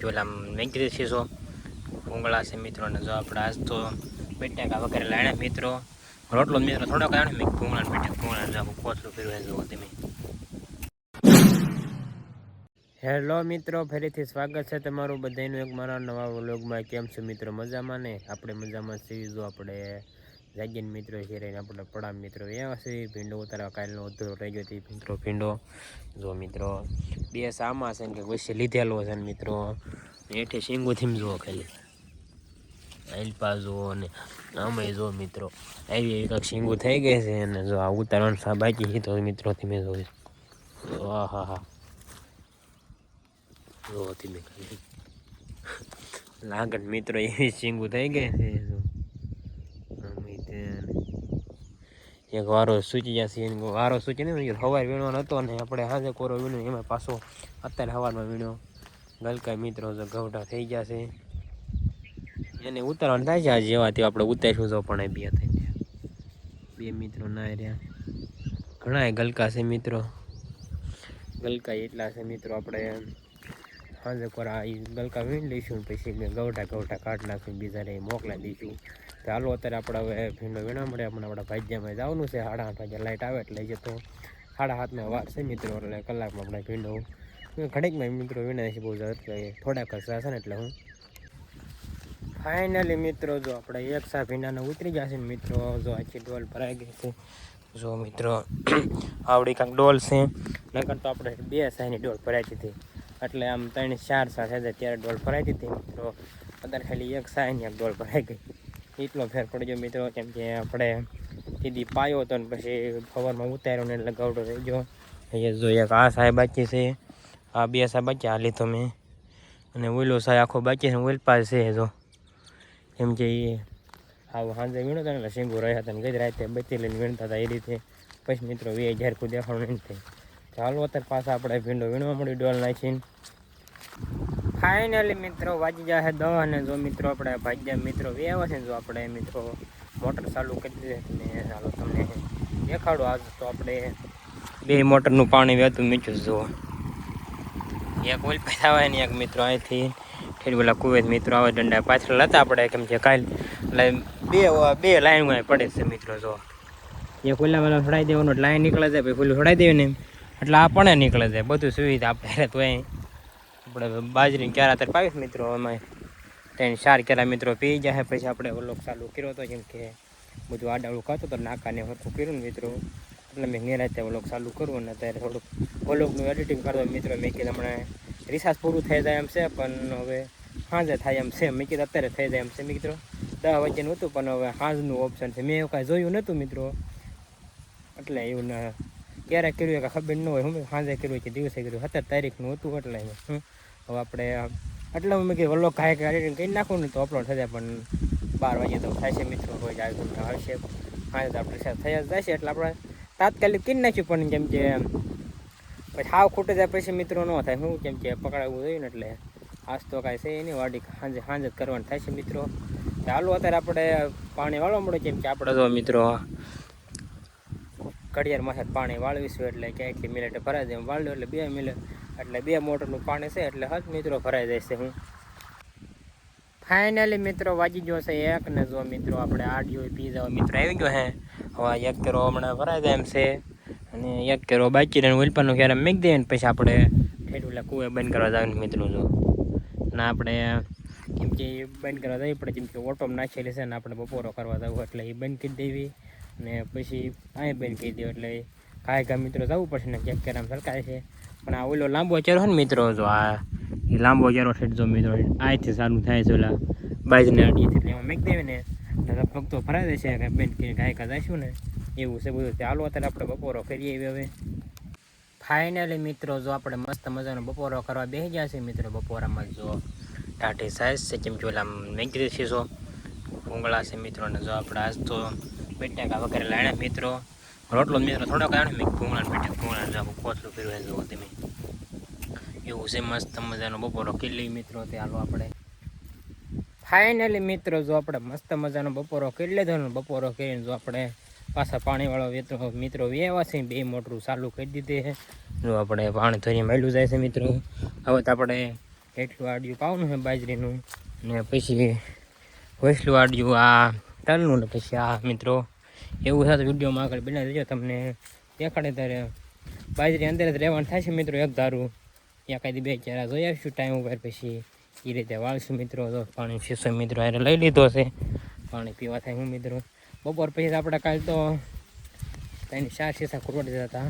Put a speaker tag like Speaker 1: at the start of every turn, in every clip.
Speaker 1: જોલા વેંકટેશ શીશો ભૂંગળા છે મિત્રો ને જો આપણે આજ તો બટાકા વગેરે લાવ્યા મિત્રો રોટલો મિત્રો થોડોક આવ્યો ને ભૂંગળા બેઠા ભૂંગળા જો કોથળું ફેરવાય જુઓ તમે. હેલો મિત્રો, ફરીથી સ્વાગત છે તમારું બધાનું એક મારા નવા વ્લોગમાં. કેમ છે મિત્રો, મજામાં ને? આપણે મજામાં છીએ. જો આપણે જાગીને મિત્રો છે રહીને આપણે પડા મિત્રો એવા છે ભીંડો ઉતારવા કાલનો અધૂરો રહી ગયો મિત્રો ભીંડો. જો મિત્રો બે સામા છે ને કે વચ્ચે લીધેલો છે ને મિત્રો હેઠે શીંગોથી જુઓ ખાલી અલ્પા જુઓ અને અમે જો મિત્રો આવી એવી કાંઈક શીંગું થઈ ગઈ છે અને જો આ ઉતારવાનું સા બાકી છે તો મિત્રો ધીમે જોઈશ. હા હા હા જો ધીમે ખાલી લાગણ મિત્રો એવી શીંગું થઈ ગઈ છે. એક વારો સૂચી જશે વારો સૂચી નહીં સવાર વીણવાનો હતો ને આપણે હાજે કોરો વીણો એમાં પાછો અત્યારે સવારમાં વીણો ગલકા મિત્રો જો ગવડા થઈ ગયા છે એને ઉતારવાનું થાય છે. આ જેવાથી આપણે ઉતારીશું તો પણ બે થઈ ગયા બે મિત્રો ના રહ્યા ઘણા ગલકા છે મિત્રો. ગલકા એટલા છે મિત્રો આપણે હાજે કોરા એ ગલકા વીણી લઈશું પછી ગવડા કાઢ નાખીને બીજાને મોકલાવી દઈશું. ચાલો અત્યારે આપણે હવે ભીંડો વીણા મળે આપણે આપણા ભાજ્યામાં જવાનું છે 8:30 વાગે લાઇટ આવે એટલે જતો 7:30 વાર છે મિત્રો એટલે કલાકમાં આપણે ભીંડો ઘડીકમાં મિત્રો વીણા છે બહુ થોડા ખર્ચા છે ને એટલે હું ફાઇનલી મિત્રો જો આપણે એક સા ભીંડાને ઉતરી જશે ને મિત્રો. જો આખી ડોલ ભરાઈ ગઈ છે જો મિત્રો આવડી કાંક ડોલ છે નકર તો આપણે 2 સાની ડોલ ભરાઈ દીધી એટલે આમ 3-4 સા છે ત્યારે ડોલ ભરાઈ દીધી મિત્રો. અત્યારે ખાલી એક સાની એક ડોલ ભરાઈ ગઈ એટલો ફેર પડી ગયો મિત્રો. કેમ કે આપણે સીધી પાયો હતો ને પછી સવારમાં ઉતાર્યો ને એટલે ગવડો રહી ગયો. અહીંયા જો એક આ સાહેબ બાકી છે આ 2 સા બાકી આ લીધો મેં અને ઓઈલો સાહેબ આખો બાકી છે ઓઈલ પાસ છે જો. કેમ કે એ આવું સાંજે વીણો હતા ને એટલે શીંગું રહ્યા હતા ને ગઈ રાતે બચી લઈને વીણતા હતા એ રીતે પછી મિત્રો 20,000 કોઈ દેખાડું નહીં થાય. ચાલો અત્યારે પાછા આપણે ભીંડો વીણવા મળી ડોલ નાખીને. ફાઇનલી મિત્રો વાગી જાય 10 અને જો મિત્રો આપણે ભાગ્યા મિત્રો આવ્યા છે ને જો આપણે મિત્રો મોટર ચાલુ કરી દીધી ને ચાલો તમને દેખાડો. આજ તો આપણે 2 મોટરનું પાણી વહેતું મીઠું જુઓ એક ઓઇલ પૈસા આવે ને એક મિત્રો અહીંથી ઠેર પેલા કુવેત મિત્રો આવે દંડા પાછળ હતા આપણે કેમ કે કાલ એટલે બે લાઈન પડે છે મિત્રો. જો એક ઓલા છોડાઈ દેવાનું લાઈન નીકળે જાય પછી ઓલું છોડાઈ દેવું ને એટલે આ પણ નીકળે જાય બધું સુવિધા આપણે તો આપણે બાજરી ક્યારા અત્યારે પાવીશ મિત્રો એમાં 3-4 કેરા મિત્રો પી જાય પછી આપણે ઓલો ચાલુ કર્યો હતો કેમ કે બધું આડાવડું ખાતું તો નાકાને સરખું કર્યું ને મિત્રો એટલે મેં નિરાતે ઓલોક ચાલુ કરવું અને અત્યારે થોડુંક ઓલોકનું એડિટિંગ કરતો મિત્રો મેં કીધું હમણાં રિસાર્જ પૂરું થઈ જાય એમ છે પણ હવે સાંજે થાય એમ છે. મેં કીધું અત્યારે થઈ જાય એમ છે મેં કીધું 10 વાગ્યાનું હતું પણ હવે સાંજનું ઓપ્શન છે. મેં એવું કાંઈ જોયું નહોતું મિત્રો એટલે એવું ના ક્યારે કર્યું કે ખબર ન હોય હું સાંજે કર્યું કે દિવસે કર્યું 17 તારીખનું હતું એટલે હવે આપણે એટલે મેં કીધું વલ્લો કાંઈ એડિટિંગ કરી નાખું ને તો અપલોડ થઈ જાય પણ 12 વાગે તો થાય છે મિત્રો રોજ આવશે સાંજે તો આપણે થઈ જ જાય છે એટલે આપણે તાત્કાલિક કરી નાખ્યું પણ કેમ કે પછી હાવ ખૂટે જાય પછી મિત્રો ન થાય શું કેમ કે પકડાવવું જોઈએ ને એટલે આજ તો કાંઈ છે એની વાડી સાંજે જ કરવાનું થાય છે મિત્રો. ચાલો અત્યારે આપણે પાણી વાળવા મળે કેમ કે આપણે તો મિત્રો ઘડિયાળમાં પાણી વાળવીશું એટલે ક્યાંય મિનિટે ભરાઈ જાય વાળ્યું એટલે 2 મિનિટ એટલે 2 મોટરનું પાણી છે એટલે હજ મિત્રો ભરાઈ જાય છે. હું ફાઇનલી મિત્રો વાગી ગયો છે 1 ને જો મિત્રો આપણે આડિયો પીઝા મિત્રો આવી ગયો હે હવે 1 કિલો હમણાં ભરાઈ જાય એમ છે અને 1 કિલો બાકી રહે ઉલપાનું ક્યારે મેક દઈએ ને પછી આપણે ઠેઠું કુએ બંધ કરવા જવાનું મિત્રો. જો ના આપણે કેમ કે બંધ કરવા જઈએ પડે કેમ કે ઓટોમાં નાખેલી છે ને આપણે બપોરો કરવા જવું એટલે એ બંધ કરી દેવી ને પછી અહીં બંધ કરી દેવું એટલે કાંઈ મિત્રો જવું પડશે ને ક્યાંક ક્યારે આમ સરકાય છે પણ આ ઓલો લાંબો ચેરો છે ને મિત્રો જો આ એ લાંબો ચેરો ઠેઠ જો મિત્રો અહીંથી સારું થાય છે ઓલા બાજને અડીથી એટલે એમાં મેક દેવી ને લગભગ તો ભરાઈ દેશે કાંઈ બંધ કરીને ગાયકા જઈશું ને એવું છે બધું. ચાલો અત્યારે આપણે બપોરો કરીએ હવે. ફાઇનલી મિત્રો જો આપણે મસ્ત મજાનો બપોરો કરવા બેસી ગયા છે મિત્રો. બપોરામાં જો ટાઢી સાઈઝ છે કેમ કે ઓલા વેંકટેશ શીશો ભૂંગળા છે મિત્રો ને જો આપણે આજ તો બટાકા વગેરે લાવ્યા મિત્રો રોટલો મિત્રો થોડોક આવ્યો ને ભૂંગળા બેઠા ભૂંગળા જો કોથળું ફેરવાય જુઓ તમે એવું છે મસ્ત મજાનો બપોરો કરી મિત્રો. તે હાલો આપણે ફાઇનલી મિત્રો જો આપણે મસ્ત મજાનો બપોરો કરી લીધો ને બપોરો કરીને જો આપણે પાછા પાણીવાળો મિત્રો વ્યવા છે 2 મોટરું ચાલુ કરી દીધી છે. જો આપણે પાણી ધોરી મળ્યું જાય છે મિત્રો. હવે તો આપણે એટલું આડિયું પાવાનું છે બાજરીનું ને પછી વસલું આડિયું આ તલનું ને પછી આ મિત્રો એવું સાથે વિડીયોમાં આગળ બનાવી દેજો તમને દેખાડે ત્યારે બાજરી અંદર જ રહેવાનું થાય છે મિત્રો એક ધારું એકાદી 2 ચારા જોઈ આવીશું ટાઈમ ઉપર પછી એ રીતે વાળશું મિત્રો તો પાણી શીશો મિત્રો અરે લઈ લીધો છે પાણી પીવા થાય હું મિત્રો બપોર પછી આપણે કાલ તો 3-4 શીશા ખુરવા દીધા હતા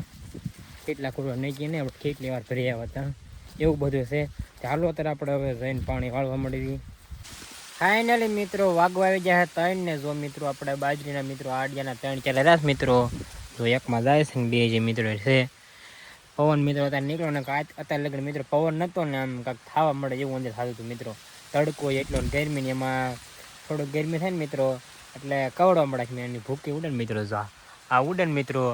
Speaker 1: કેટલા ખુરવા નહીં કે નહીં આપણે કેટલી વાર ભરી આવ્યા હતા એવું બધું છે ચાલો અત્યારે આપણે હવે જઈને પાણી વાળવા મળી ફાઇનલી મિત્રો વાગવા આવી ગયા 3 ને જો મિત્રો આપણે બાજરીના મિત્રો આડિયાના 3 ચાલે રાસ મિત્રો જો એકમાં જાય છે ને 2 જે મિત્રો છે પવન મિત્રો અત્યારે નીકળ્યો ને અત્યારે લગન મિત્રો પવન નહોતો ને આમ કાંઈક થવા મળે એવું અંદર થતું હતું મિત્રો તડકો એટલો ને ગરમી એમાં થોડુંક ગરમી થાય ને મિત્રો એટલે કવડવા મળે છે એની ભૂકી ઉડે ને મિત્રો જો આ ઉડે ને મિત્રો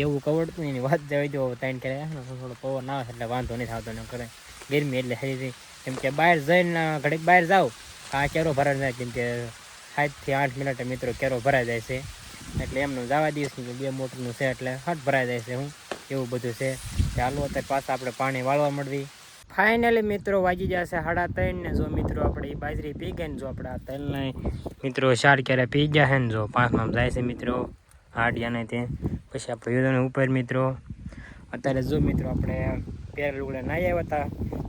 Speaker 1: એવું કવડતું એની વાત જવી દો 3 કરે થોડો પવન આવે એટલે વાંધો નહીં થતો ને કરે ગરમી એટલે થઈ કેમ કે બહાર જઈને ઘડીક બહાર જાઓ આ કેરો ભરાઈ જાય કેમ કે 7 થી 8 મિનિટે મિત્રો કેરો ભરાઈ જાય છે એટલે એમનું જવા દિવસ 2 મોટરનું છે એટલે હટ ભરાઈ જાય છે હું એવું બધું છે ચાલો અત્યારે પાછા આપણે પાણી વાળવા મળવી ફાઇનલી મિત્રો વાગી જશે 3:30 ને જો મિત્રો આપણે એ બાજરી પી ગઈ ને જો આપણે આ તલને મિત્રો 4 ક્યારે પી ગયા છે ને જો 5માં જાય છે મિત્રો આડિયાને તે પછી આપણે યુદ્ધને ઉપર મિત્રો અત્યારે જો મિત્રો આપણે પેર લુગડા નાહી આવ્યા હતા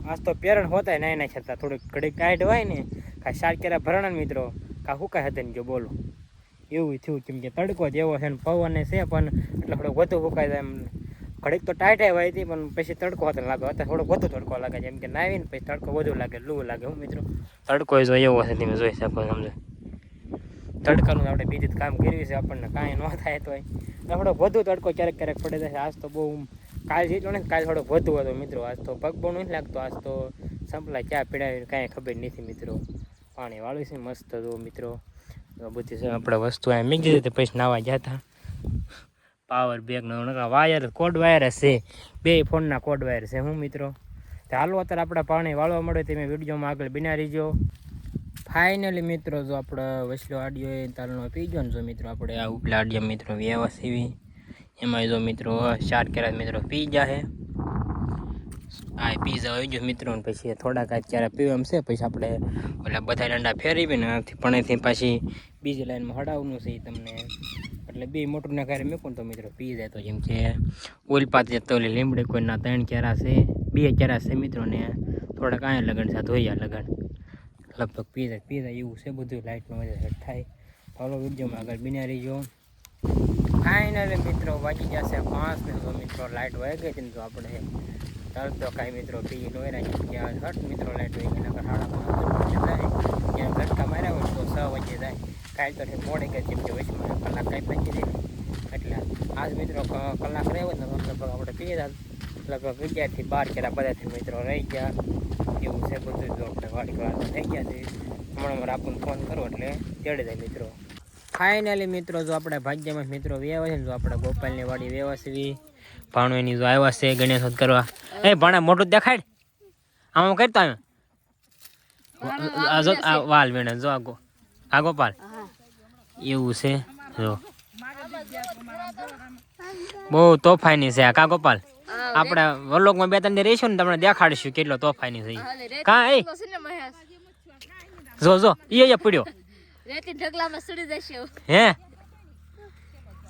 Speaker 1: આજ તો પેરણ હોતા નાહી નાખ્યા હતા થોડુંક ઘડીક ટાઈટ હોય ને કાંઈ 4 ક્યારે ભરણા ને મિત્રો કાં હુકાય હતા ને જો બોલો એવું થયું કેમ કે તડકો જેવો છે ને પવન છે પણ એટલે થોડોક વધુ હુકાય જાય એમ ઘડીક તો ટાઈટ આવી હતી પણ પછી તડકો હતો લાગે અત્યારે થોડોક વધુ તડકો લાગે જેમ કે નાવીને પછી તડકો વધુ લાગે લૂ લાગે હું મિત્રો તડકો જો એવો હશે તમે જોઈ શકો સમજો તડકાનું આપણે બીજું કામ કર્યું છે આપણને કાંઈ ન થાય તો થોડોક વધુ તડકો ક્યારેક ક્યારેક પડે જાય આજ તો બહુ કાલ જેટલો ને કાલ થોડોક વધુ હતો મિત્રો આજ તો પગ બહુ નથી લાગતો આજ તો સંપલા ચા પીડાવી કાંઈ ખબર નથી મિત્રો પાણી વાળું છે મસ્ત જો મિત્રો બધી છે આપણે વસ્તુ આ મીકી દીધી પછી નાવા ગયા હતા પાવર બેગનો વાયર કોડ વાયર છે 2 ફોનના કોડ વાયર છે હું મિત્રો ચાલો અત્યારે આપણે પાણી વાળવા મળે તમે વિડીયોમાં આગળ બના રહીજો ફાઇનલી મિત્રો જો આપણે વસલો આડિયો એ તાલનો પી ગયો ને જો મિત્રો આપણે આ ઉપલા આડિયા મિત્રો વ્યવસ્થિત એમાં જો મિત્રો 4 કેરા મિત્રો પી ગયા છે આ પીઝા આવી ગયો મિત્રો ને પછી થોડાક અત્યારે પીવા છે પછી આપણે ઓલા બધા ડંડા ફેરવી ને પણ એથી પાછી બીજી લાઈનમાં હડાવવાનું છે તમને એટલે 2 મોટરના કાર્ય મેકું તો મિત્રો પી જાય તો જેમ કે ઓલ પાત જતો ઓલી લીમડી કોઈના 3 કેરા છે 2 કેરા છે મિત્રો ને થોડાક આયા લગન છે ધોયા લગન લગભગ પી જાય એવું છે બધું લાઇટનો વજન સેટ થાય ફોલો વિડીયોમાં આગળ બન્યા રહીજો ફાઇનલી મિત્રો વાગી જશે 5 ને જો મિત્રો લાઇટ વહી ગઈ છે ને તો આપણે તરત તો કાંઈ મિત્રો પી નો રહ્યા કે હટ મિત્રો લાઇટ વહી ગઈ નકર 5:30 જાય ત્યાં ઝટકા માર્યા હોય તો 6 વાગે જાય કાલ તો મોડે ગઈ જેમ કે વચમાં કલાક કાંઈ પહોંચી જાય એટલે આજ મિત્રો કલાક રહ્યો ને લગભગ આપણે પી જાય લગભગ 11 થી 12 કેરા બધાથી મિત્રો રહી ગયા એવું છે બધું જો આપણે વાડી વાર થઈ ગયા છે હમણાં મારે આપણને ફોન કરો એટલે તેડી જાય મિત્રો ફાઇનલી મિત્રો જો આપણે ભાગ્યમાં મિત્રો વ્યવહાર છે ને જો આપણે ગોપાલની વાડી વ્યવસ્થિત ભાણો એની જો આવ્યા છે ગણેશ કરવા એ ભાણા મોટું દેખાડ આમ કરતા આ વાલ વેણે જો આ ગોપાલ એવું છે જો બહુ તોફાની છે આ કા ગોપાલ આપણે વલોકમાં 2-3 દી રહીશું ને તમને દેખાડીશું કેટલો તોફાની છે કા એ જો એ પડ્યો
Speaker 2: રેતી ઢગલામાં સડી જશે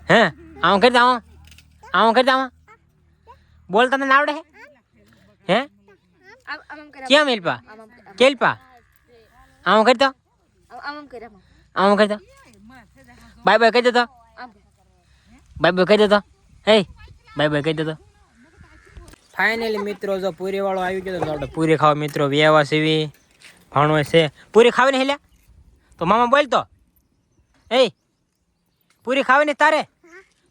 Speaker 1: હે આમ કરતા બોલતા તને આવડે હે કેમ એલપા કેલપા આમ કરતા બાય બાય કહી દેતો હે બાય બાય કહી દેતો ફાઇનલી મિત્રો જો પૂરી વાળો આવી ગયો તો આપણે પૂરી ખાવા મિત્રો વ્યવા સેવી ભાણો છે પૂરી ખાવી ને હેલ્યા તો મામા બોલતો એ પૂરી ખાવી ને તારે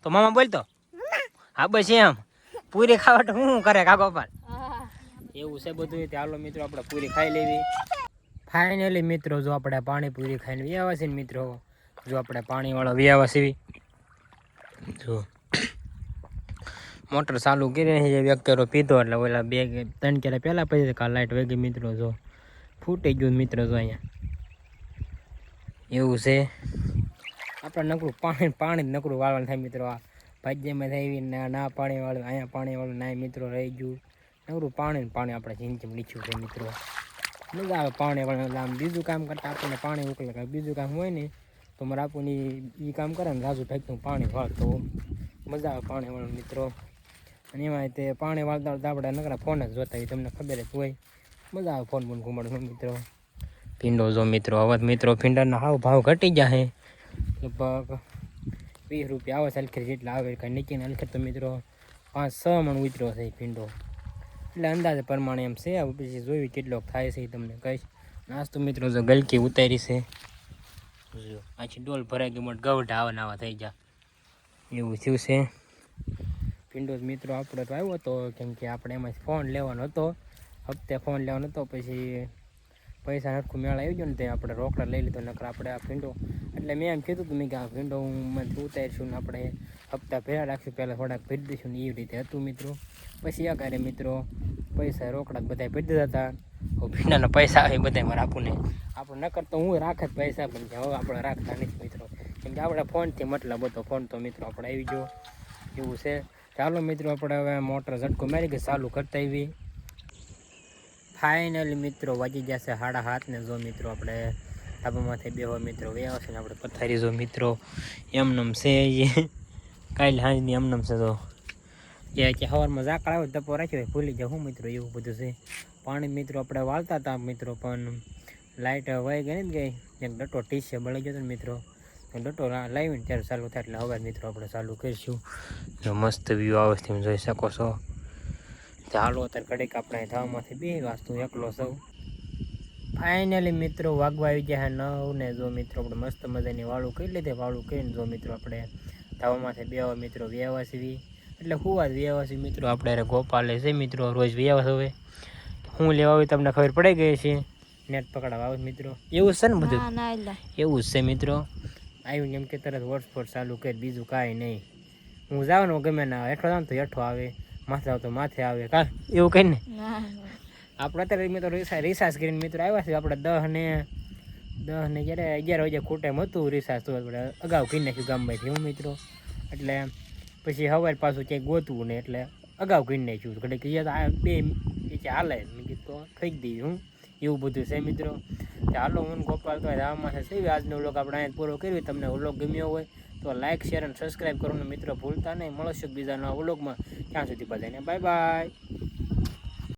Speaker 1: તો મામા બોલતો હા બસ એમ પૂરી ખાવા તો હું કરે કાકો પર એવું છે બધું ચાલો મિત્રો આપણે પૂરી ખાઈ લેવી ફાઇનલી મિત્રો જો આપણે પાણીપુરી ખાઈને વ્યવા છે ને મિત્રો જો આપણે પાણીવાળો વ્યવા સેવી જો મોટર ચાલુ કરીને જે વ્યક્તિરો પીધો એટલે ઓલા 2-3 કેરા પહેલાં પછી કાલ લાઇટ વેગી મિત્રો જો ફૂટી ગયું મિત્રો જો અહીંયા એવું છે આપણે નકરું પાણી જ નકરું વાળવાનું થાય મિત્રો આ ભાજ્યમાં થાય ના પાણીવાળું અહીંયા પાણીવાળું ના મિત્રો રહી ગયું નકરું પાણી આપણે જીમ લીખ્યું છે મિત્રો મજા આવે પાણી વાળા. આમ બીજું કામ કરતાં આપણને પાણી ઉકલે, કાંઈ બીજું કામ હોય ને તો મારે આપણને એ કામ કરે ને રાજુ ફેંકતું પાણી વાળતો મજા આવે પાણી વાળું મિત્રો. અને એમાં તે પાણી વાળતા તો આપણે નકરા ફોન જ જોતા હોય, તમને ખબર જ હોય. મજા આવે ફોન બોન ઘુમાડવાનો મિત્રો. ભીંડો જો મિત્રો, હવે મિત્રો ભીંડાના હાવ ભાવ ઘટી જાય લગભગ 20 રૂપિયા આવે છે હલખેર જેટલા આવે. કાંઈ નીચેને હલખેર તો મિત્રો 5-6 મણ ઉતરો છે ભીંડો, એટલે અંદાજે પ્રમાણે એમ છે. હવે પછી જોયું કેટલો થાય છે એ તમને કહીશ. નાસ્તો મિત્રો જો ગલકી ઉતારી છે, જો આછી ડોલ ભરાઈ ગઈ, મોટ ગવઢા આવા નાવા થઈ જાય એવું થયું છે. ભીંડો મિત્રો આપણે તો આવ્યો હતો કેમ કે આપણે એમાં ફોન લેવાનો હતો, હપ્તે ફોન લેવાનો હતો. પછી પૈસા નરખું મેળા આવી ગયો ને તે આપણે રોકડા લઈ લીધો. નકર આપણે આ ભીંડો, એટલે મેં એમ કીધું હતું મેં કે આ ભીંડો હું ઉતારીશું ને આપણે હપ્તા ભેળા રાખશું, પહેલાં થોડાક ભરી દઈશું ને એવી રીતે હતું મિત્રો. પછી આ કરે મિત્રો પૈસા રોકડા બધા ભરી દીધા હતા. હવે ભીંડાના પૈસા આવે બધા મારે આપણને નકર તો હું રાખત પૈસા, પણ હવે આપણે રાખતા નથી મિત્રો, કેમ કે આપણે ફોનથી મતલબ હતો. ફોન તો મિત્રો આપણે આવી ગયો એવું છે. ચાલો મિત્રો આપણે હવે મોટર ઝટકો મારી ગઈ, ચાલુ કરતા આવી. ફાઇનલી મિત્રો વાગી જશે 7:30 ને જો મિત્રો આપણે ધાબામાંથી બેહો મિત્રો વ્યા છે ને આપણે પથારી જો મિત્રો એમનમ છે એ કાલે હાંજની એમનમ છે. તો કે સવારમાં ઝાકળ આવે ધપ્પો રાખ્યો ભૂલી જાવ હું મિત્રો, એવું બધું છે. પાણી મિત્રો આપણે વાળતા હતા મિત્રો, પણ લાઇટ વહી ગઈ ને ગઈ એક ડટો ટીસે બળી ગયો હતો ને મિત્રો. ડટો લાવીને ત્યારે ચાલુ થાય એટલે હવે મિત્રો આપણે ચાલુ કરીશું. જો મસ્ત વ્યૂ આવે તમે જોઈ શકો છો. ચાલો અત્યારે ઘડીક આપણે ધાબામાંથી બે વાસ્તુ એકલો સૌ. ફાઇનલી મિત્રો વાગવા આવી ગયા 9 ને જો મિત્રો આપણે મસ્ત મજાની વાળું કરી લીધે. વાળું કરીને જો મિત્રો આપણે ધાબામાંથી બે મિત્રો વ્યવહાસવી એટલે હુવા જ વ્યવહાસી મિત્રો. આપણે ગોપાલે છે મિત્રો રોજ વ્યવહાસ હવે હું લેવા આવી તમને ખબર પડી ગઈ છે. નેટ પકડાવા આવે મિત્રો એવું છે ને બધું, એવું જ છે મિત્રો. આવ્યું એમ કે તરત વોટ્સપોટ ચાલુ કરી, બીજું કાંઈ નહીં. હું જાઉં ને ગમે ના હેઠો જાઉં તો હેઠો આવે, માથે આવ તો માથે આવે, કા એવું કઈ ને. આપણે અત્યારે મિત્રો રિસાર્જ કરીને મિત્રો આવ્યા છે. આપણે 10 ને જ્યારે 11 વાગે ખૂટેમ હતું રિસાર્જ, તો આપણે અગાઉ કરી નાખ્યું ગામમાંથી હું મિત્રો. એટલે પછી સવારે પાછું ક્યાંક ગોતવું ને એટલે અગાઉ કરી નાખ્યું. ઘડીક બે હાલે મેં કીધું તો થઈ જ દઈએ હું, એવું બધું છે મિત્રો. ચાલો હું ગોપાલ તો ધામમાં છે. આજનો વ્લોગ આપણે અહીંયા પૂરો કર્યો. તમને વ્લોગ ગમ્યો હોય તો લાઇક શેર અને સબસ્ક્રાઈબ કરવાનું મિત્રો ભૂલતા નહીં. મળશું બીજા નવા વ્લોગમાં. ત્યાં સુધી બધાને બાય બાય.